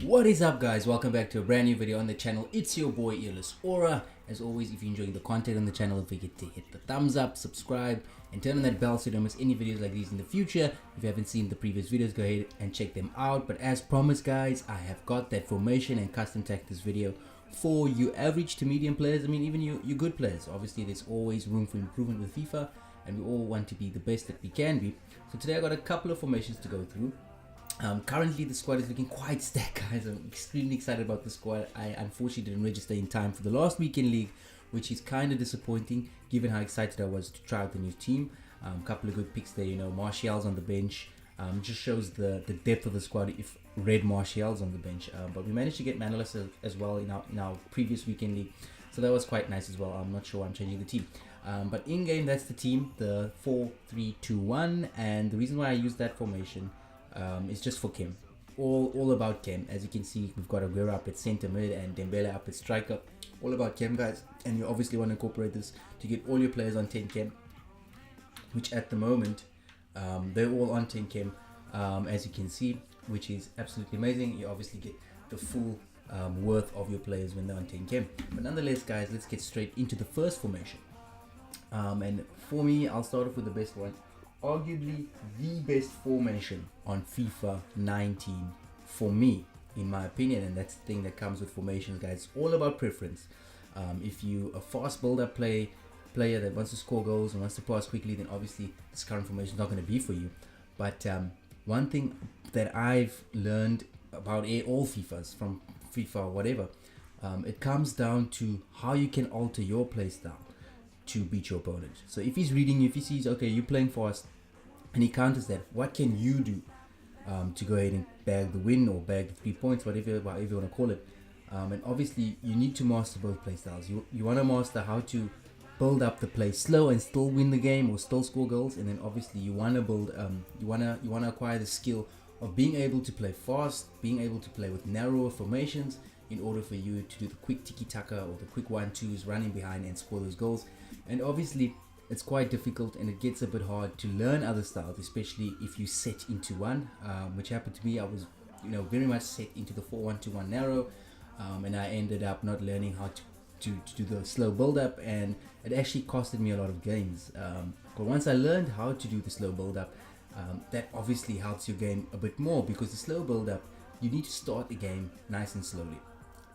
What is up, guys? Welcome back to a brand new video on the channel. It's your boy Earless Aura. As always, if you're enjoying the content on the channel, don't forget to hit the thumbs up, subscribe, and turn on that bell so you don't miss any videos like these in the future. If you haven't seen the previous videos, go ahead and check them out. But as promised, guys, I have got that formation and custom tech this video for you average to medium players. I mean, even you good players. Obviously, there's always room for improvement with FIFA, and we all want to be the best that we can be. So today I got a couple of formations to go through. Currently the squad is looking quite stacked, guys. I'm extremely excited about the squad. I unfortunately didn't register in time for the last weekend league, which is kind of disappointing given how excited I was to try out the new team. Couple of good picks there, you know. Martial's on the bench. Just shows the depth of the squad if Red Martial's on the bench. But we managed to get Manolas as well in our previous weekend league, so that was quite nice as well. I'm not sure why I'm changing the team. But in game, that's the team, the 4-3-2-1, and the reason why I use that formation it's just for Kim, all about Kim. As you can see, we've got Aguero up at center mid and Dembele up at striker. All about Kim, guys, and you obviously want to incorporate this to get all your players on 10 Kim, which at the moment they're all on 10 Kim, as you can see, which is absolutely amazing. You obviously get the full worth of your players when they're on 10 Kim. But nonetheless, guys, let's get straight into the first formation. And for me, I'll start off with the best one. Arguably the best formation on FIFA 19 for me, in my opinion, and that's the thing that comes with formations, guys. It's all about preference. If you a fast build-up player that wants to score goals and wants to pass quickly, then obviously this current formation is not going to be for you. But one thing that I've learned about all FIFAs, from FIFA or whatever, it comes down to how you can alter your play style to beat your opponent. So if he's reading you, if he sees, okay, you're playing fast, and he counters that, what can you do to go ahead and bag the win or bag the 3 points, whatever you want to call it. And obviously you need to master both play styles. You want to master how to build up the play slow and still win the game or still score goals, and then obviously you want to build you want to acquire the skill of being able to play fast, being able to play with narrower formations in order for you to do the quick tiki-taka or the quick 1-2s, running behind and score those goals. And obviously it's quite difficult and it gets a bit hard to learn other styles, especially if you set into one, which happened to me. I was, very much set into the 4-1-2-1 narrow, and I ended up not learning how to do the slow build-up, and it actually costed me a lot of games. But once I learned how to do the slow build-up, that obviously helps your game a bit more, because the slow build-up, you need to start the game nice and slowly.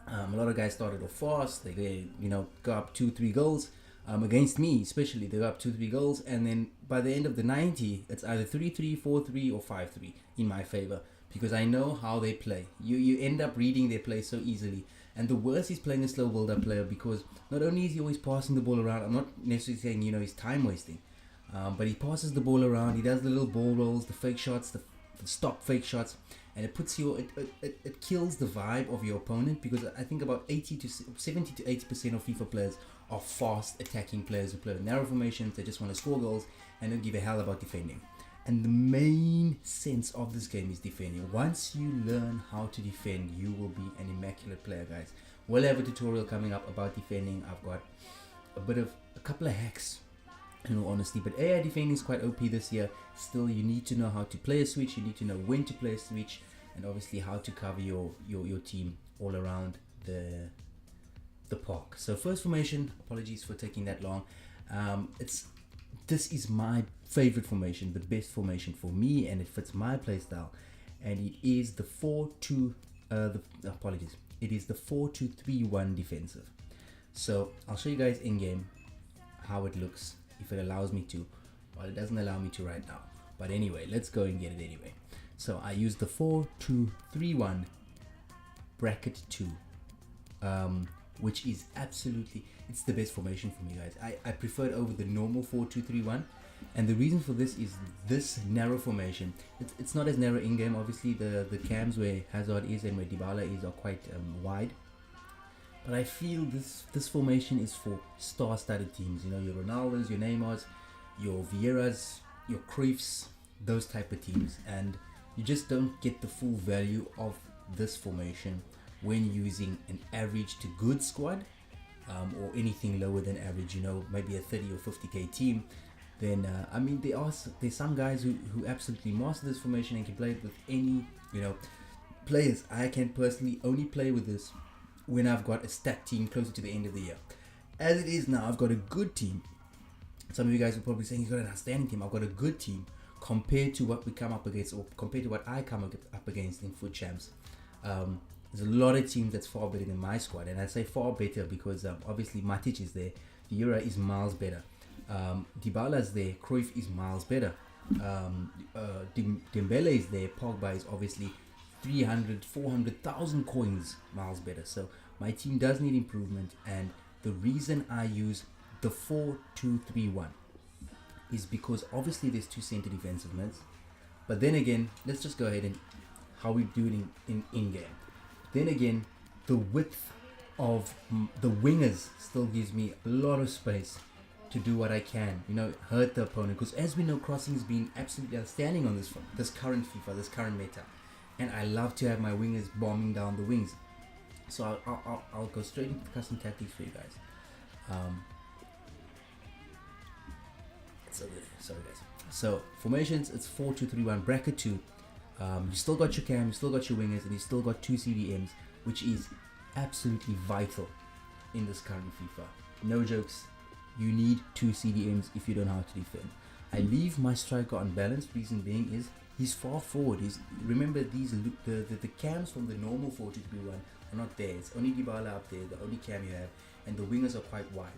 A lot of guys started off fast. They go up 2-3 goals. Against me especially, they go up 2-3 goals, and then by the end of the 90, it's either 3-3, 4-3 or 5-3 in my favor, because I know how they play. You end up reading their play so easily. And the worst is playing a slow build-up player, because not only is he always passing the ball around, I'm not necessarily saying he's time wasting, but he passes the ball around. He does the little ball rolls, the fake shots, the stop fake shots, and it puts it kills the vibe of your opponent, because I think about 70 to 80% of FIFA players are fast attacking players who play with narrow formations. They just want to score goals and don't give a hell about defending. And the main sense of this game is defending. Once you learn how to defend, you will be an immaculate player, guys. We'll have a tutorial coming up about defending. I've got a couple of hacks, in all honesty, but AI defending is quite OP this year. Still, you need to know how to play a switch. You need to know when to play a switch, and obviously how to cover your team all around the park. So first formation, apologies for taking that long. This is my favorite formation, the best formation for me, and it fits my playstyle, and it is the 4-2-3-1 defensive. So I'll show you guys in game how it looks, if it allows me to. Well, it doesn't allow me to right now, but anyway, let's go and get it anyway. So I use the 4-2-3-1 bracket 2, which is it's the best formation for me, guys. I prefer it over the normal 4-2-3-1, and the reason for this is this narrow formation. It's not as narrow in game. Obviously the cams where Hazard is and where Dybala is are quite wide, but I feel this formation is for star-studded teams. Your Ronaldos, your Neymars, your Vieiras, your Cruyffs, those type of teams, and you just don't get the full value of this formation when using an average to good squad, or anything lower than average, maybe a 30 or 50k team. Then there's some guys who absolutely master this formation and can play it with any players. I can personally only play with this when I've got a stacked team closer to the end of the year. As it is now, I've got a good team. Some of you guys will probably say he's got an outstanding team. I've got a good team compared to what we come up against, or compared to what I come up against in FUT Champs. There's a lot of teams that's far better than my squad, and I say far better because obviously Matic is there, Vieira is miles better, Dybala's there, Cruyff is miles better, Dembele is there, Pogba is obviously 400,000 coins miles better. So my team does need improvement, and the reason I use the 4-2-3-1 is because obviously there's two center defensive mids, but then again, let's just go ahead and how we do it in game. Then again, the width of the wingers still gives me a lot of space to do what I can, hurt the opponent, because as we know, crossing has been absolutely outstanding on this current FIFA, this current meta, and I love to have my wingers bombing down the wings. So I'll go straight into custom tactics for you guys. Sorry guys. So formations, it's 4-2-3-1 bracket 2. You still got your cam, you still got your wingers, and you still got 2 CDMs, which is absolutely vital in this current FIFA. No jokes, you need 2 CDMs if you don't know how to defend. I leave my striker unbalanced, reason being is he's far forward. Remember the cams from the normal 4-2-3-1 are not there. It's only Dybala up there, the only cam you have, and the wingers are quite wide.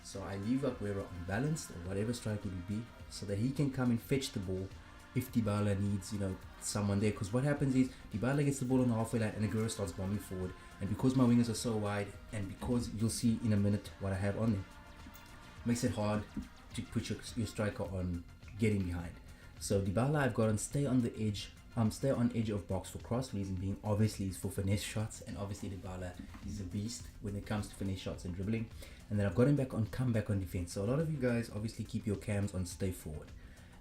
So I leave Aguero unbalanced, or whatever striker it would be, so that he can come and fetch the ball if Dybala needs, someone there. Because what happens is Dybala gets the ball on the halfway line and Aguero starts bombing forward. And because my wingers are so wide, and because you'll see in a minute what I have on them, makes it hard to put your striker on getting behind. So Dybala I've got on stay on the edge, stay on edge of box for cross. Reason being obviously is for finesse shots, and obviously Dybala is a beast when it comes to finesse shots and dribbling. And then I've got him back on come back on defense. So a lot of you guys obviously keep your cams on stay forward,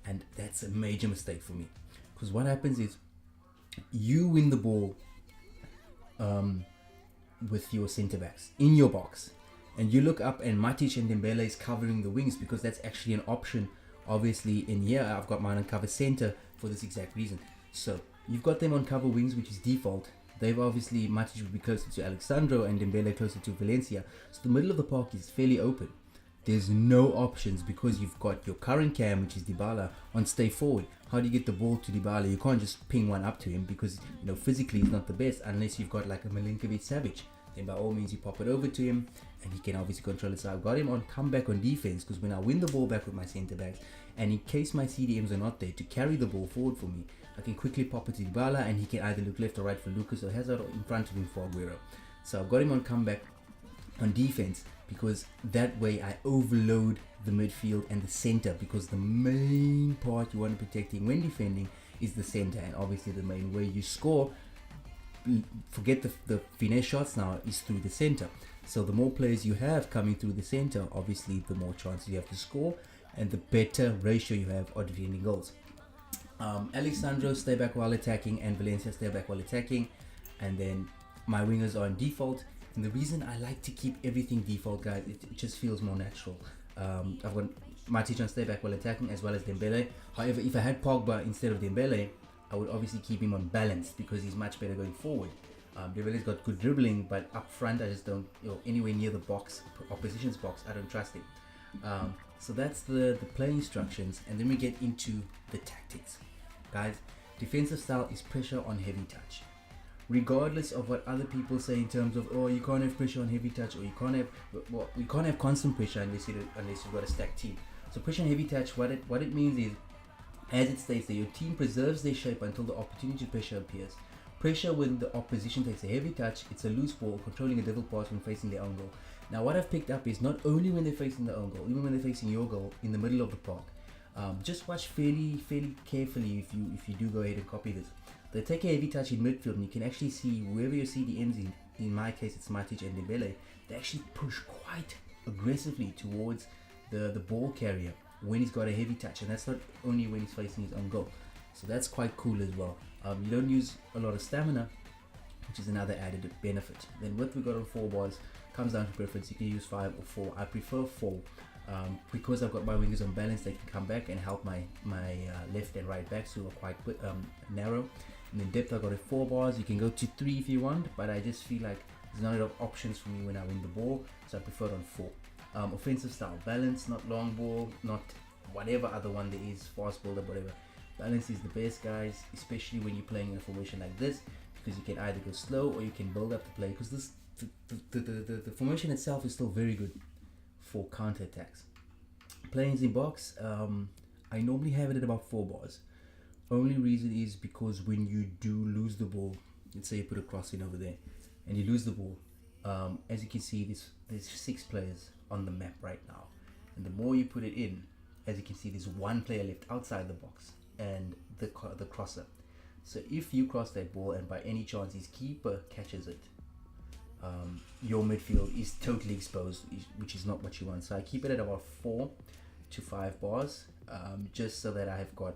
and that's a major mistake for me, because what happens is you win the ball with your centre backs in your box, and you look up and Matic and Dembele is covering the wings, because that's actually an option. Obviously in here I've got mine on cover center for this exact reason. So you've got them on cover wings, which is default. They've obviously, Matic will be closer to Alexandro and Dembele closer to Valencia, so the middle of the park is fairly open. There's no options because you've got your current cam, which is Dybala, on stay forward. How do you get the ball to Dybala? You can't just ping one up to him, because physically he's not the best, unless you've got like a Milinkovic-Savic. Then by all means you pop it over to him and he can obviously control it. So I've got him on comeback on defense, because when I win the ball back with my centre backs, and in case my CDMs are not there to carry the ball forward for me, I can quickly pop it to Dybala and he can either look left or right for Lucas, or Hazard in front of him for Aguero. So I've got him on comeback on defense, because that way I overload the midfield and the center, because the main part you want to protecting when defending is the center, and obviously the main way you score, forget the finesse shots now, is through the center. So the more players you have coming through the center, obviously the more chances you have to score, and the better ratio you have of defending goals. Alexandro stay back while attacking, and Valencia stay back while attacking, and then my wingers are on default. And the reason I like to keep everything default, guys, it just feels more natural. I've got Matic on stay back while attacking, as well as Dembele. However, if I had Pogba instead of Dembele, I would obviously keep him on balance, because he's much better going forward. Dembele's got good dribbling, but up front I just don't, anywhere near the box, opposition's box, I don't trust him. So that's the play instructions, and then we get into the tactics. Guys, defensive style is pressure on heavy touch. Regardless of what other people say in terms of, you can't have pressure on heavy touch, or you can't have constant pressure unless you've got a stacked team. So pressure on heavy touch, what it means is, as it states that your team preserves their shape until the opportunity to pressure appears. Pressure when the opposition takes a heavy touch, it's a loose ball, controlling a devil pass when facing their own goal. Now what I've picked up is not only when they're facing their own goal, even when they're facing your goal in the middle of the park. Just watch fairly carefully if you do go ahead and copy this. They take a heavy touch in midfield, and you can actually see wherever your CDMs in my case it's Matic and Dembele, they actually push quite aggressively towards the ball carrier when he's got a heavy touch, and that's not only when he's facing his own goal. So that's quite cool as well. You don't use a lot of stamina, which is another added benefit. Then what we got on 4 bars comes down to preference. You can use 5 or 4. I prefer 4 because I've got my wingers on balance. They can come back and help my left and right backs, who are quite narrow. And then depth I got at 4 bars. You can go to 3 if you want, but I just feel like there's not enough options for me when I win the ball, so I prefer it on 4. Offensive style, balance, not long ball, not whatever other one there is, fast build up, whatever. Balance is the best, guys, especially when you're playing in a formation like this, because you can either go slow or you can build up the play, because this the formation itself is still very good for counter attacks. Playing in box, I normally have it at about 4 bars. Only reason is because when you do lose the ball, let's say you put a cross in over there and you lose the ball, as you can see, there's 6 players on the map right now, and the more you put it in, as you can see, there's 1 player left outside the box and the crosser. So if you cross that ball and by any chance his keeper catches it, your midfield is totally exposed, which is not what you want. So I keep it at about 4 to 5 bars, just so that I have got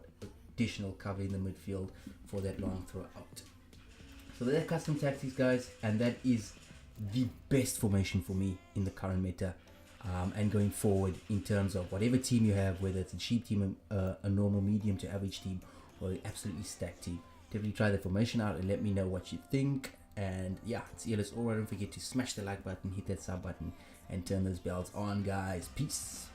additional cover in the midfield for that long throw out. So they're custom tactics, guys, and that is the best formation for me in the current meta, and going forward in terms of whatever team you have, whether it's a cheap team, a normal medium to average team, or an absolutely stacked team. Definitely try the formation out and let me know what you think. And yeah, it's Earless Aura. Don't forget to smash the like button, hit that sub button, and turn those bells on, guys. Peace.